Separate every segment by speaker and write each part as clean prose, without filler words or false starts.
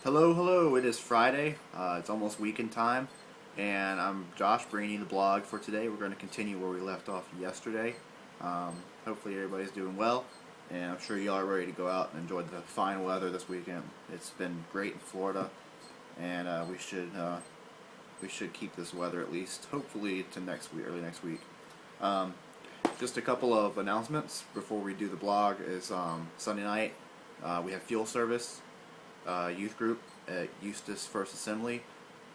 Speaker 1: Hello, hello. It is Friday. It's almost weekend time, and I'm Josh bringing you the blog for today. We're going to continue where we left off yesterday. Hopefully, everybody's doing well, and I'm sure y'all are ready to go out and enjoy the fine weather this weekend. It's been great in Florida, and we should keep this weather at least, hopefully, to next week, early next week. Um, just a couple of announcements before we do the blog. Is Sunday night we have fuel service. Youth group at Eustis First Assembly.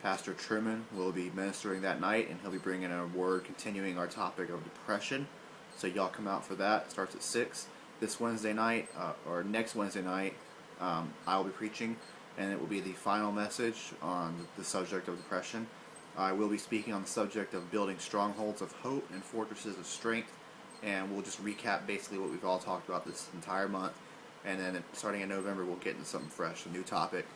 Speaker 1: Pastor Truman will be ministering that night, and he'll be bringing a word continuing our topic of depression. So y'all come out for that. It starts at 6. This Wednesday night, or next Wednesday night, I will be preaching, and it will be the final message on the subject of depression. I will be speaking on the subject of building strongholds of hope and fortresses of strength, and we'll just recap basically what we've all talked about this entire month. And then starting in November, we'll get into something fresh, a new topic.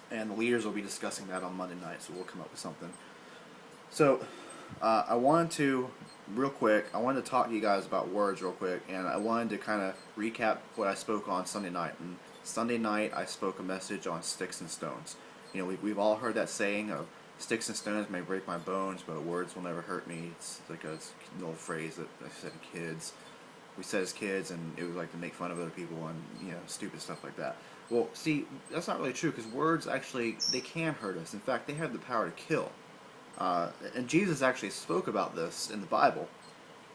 Speaker 1: And the leaders will be discussing that on Monday night, so we'll come up with something. So, I wanted to talk to you guys about words real quick, and I wanted to kind of recap what I spoke on Sunday night. And Sunday night, I spoke a message on sticks and stones. You know, we've all heard that saying of sticks and stones may break my bones, but words will never hurt me. It's like an old phrase that I said to kids. We said as kids, and it was like to make fun of other people and stupid stuff like that. Well, see, that's not really true, because words actually, they can hurt us. In fact, they have the power to kill. And Jesus actually spoke about this in the Bible.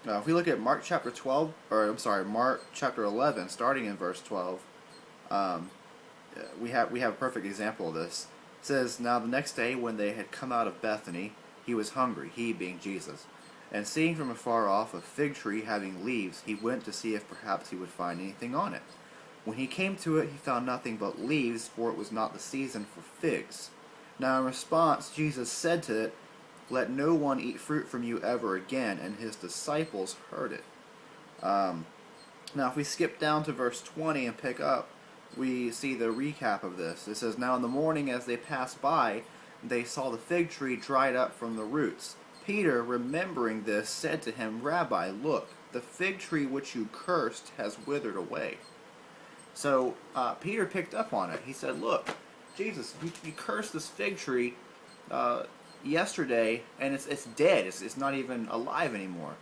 Speaker 1: If we look at Mark chapter 11, starting in verse 12, we have a perfect example of this. It says, "Now the next day when they had come out of Bethany, he was hungry," he being Jesus. "And seeing from afar off a fig tree having leaves, he went to see if perhaps he would find anything on it. When he came to it, he found nothing but leaves, for it was not the season for figs. Now in response, Jesus said to it, 'Let no one eat fruit from you ever again,' and his disciples heard it." Now if we skip down to verse 20 and pick up, we see the recap of this. It says, "Now in the morning as they passed by, they saw the fig tree dried up from the roots. Peter, remembering this, said to him, 'Rabbi, look, the fig tree which you cursed has withered away.'" So Peter picked up on it. He said, "Look, Jesus, you cursed this fig tree yesterday, and it's dead. It's not even alive anymore."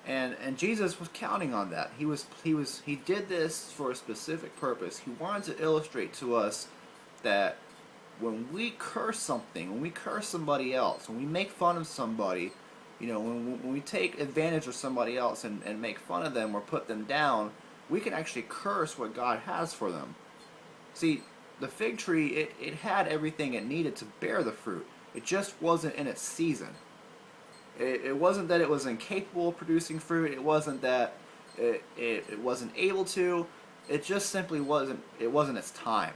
Speaker 1: And Jesus was counting on that. He did this for a specific purpose. He wanted to illustrate to us that when we curse something, when we curse somebody else, when we make fun of somebody, when we take advantage of somebody else and make fun of them or put them down, we can actually curse what God has for them. See, the fig tree, it had everything it needed to bear the fruit. It just wasn't in its season. It wasn't that it was incapable of producing fruit. It wasn't that it wasn't able to. It just simply wasn't its time.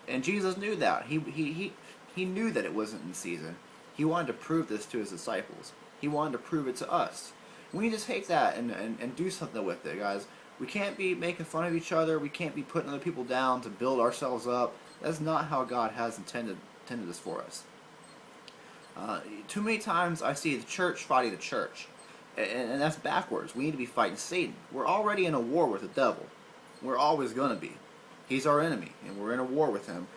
Speaker 1: And Jesus knew that. He knew that it wasn't in season. He wanted to prove this to his disciples. He wanted to prove it to us. We need to take that and do something with it, guys. We can't be making fun of each other. We can't be putting other people down to build ourselves up. That's not how God has intended this for us. Too many times I see the church fighting the church. And that's backwards. We need to be fighting Satan. We're already in a war with the devil. We're always going to be. He's our enemy, and we're in a war with him.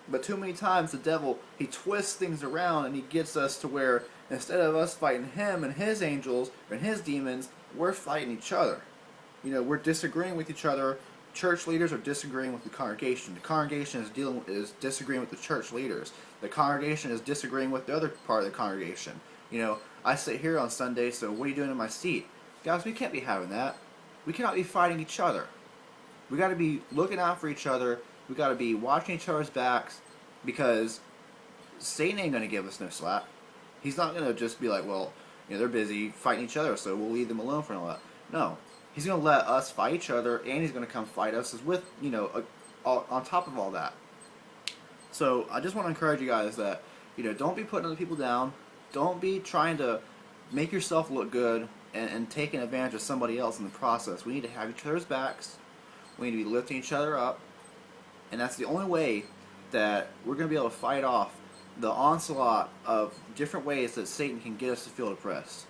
Speaker 1: But too many times the devil, he twists things around, and he gets us to where instead of us fighting him and his angels and his demons, we're fighting each other. We're disagreeing with each other. Church leaders are disagreeing with the congregation. The congregation is disagreeing with the church leaders. The congregation is disagreeing with the other part of the congregation. I sit here on Sunday, so what are you doing in my seat? Guys, we can't be having that. We cannot be fighting each other. We got to be looking out for each other. We got to be watching each other's backs, because Satan ain't going to give us no slack. He's not going to just be like, well, they're busy fighting each other, so we'll leave them alone for a while. No, he's going to let us fight each other, and he's going to come fight us with, on top of all that. So I just want to encourage you guys that, don't be putting other people down. Don't be trying to make yourself look good and taking advantage of somebody else in the process. We need to have each other's backs. We need to be lifting each other up, and that's the only way that we're going to be able to fight off the onslaught of different ways that Satan can get us to feel depressed.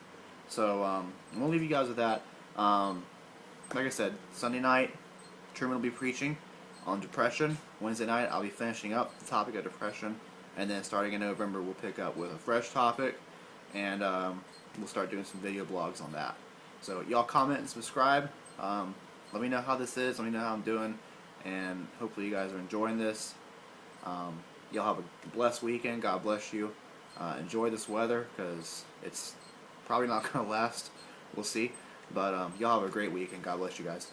Speaker 1: So I'm going to leave you guys with that. Like I said, Sunday night, Truman will be preaching. on depression. Wednesday night, I'll be finishing up the topic of depression, and then starting in November, we'll pick up with a fresh topic, and we'll start doing some video blogs on that. So y'all comment and subscribe. Let me know how this is. Let me know how I'm doing, and hopefully you guys are enjoying this. Y'all have a blessed weekend. God bless you. Enjoy this weather, because it's probably not going to last. We'll see. But y'all have a great weekend. God bless you guys.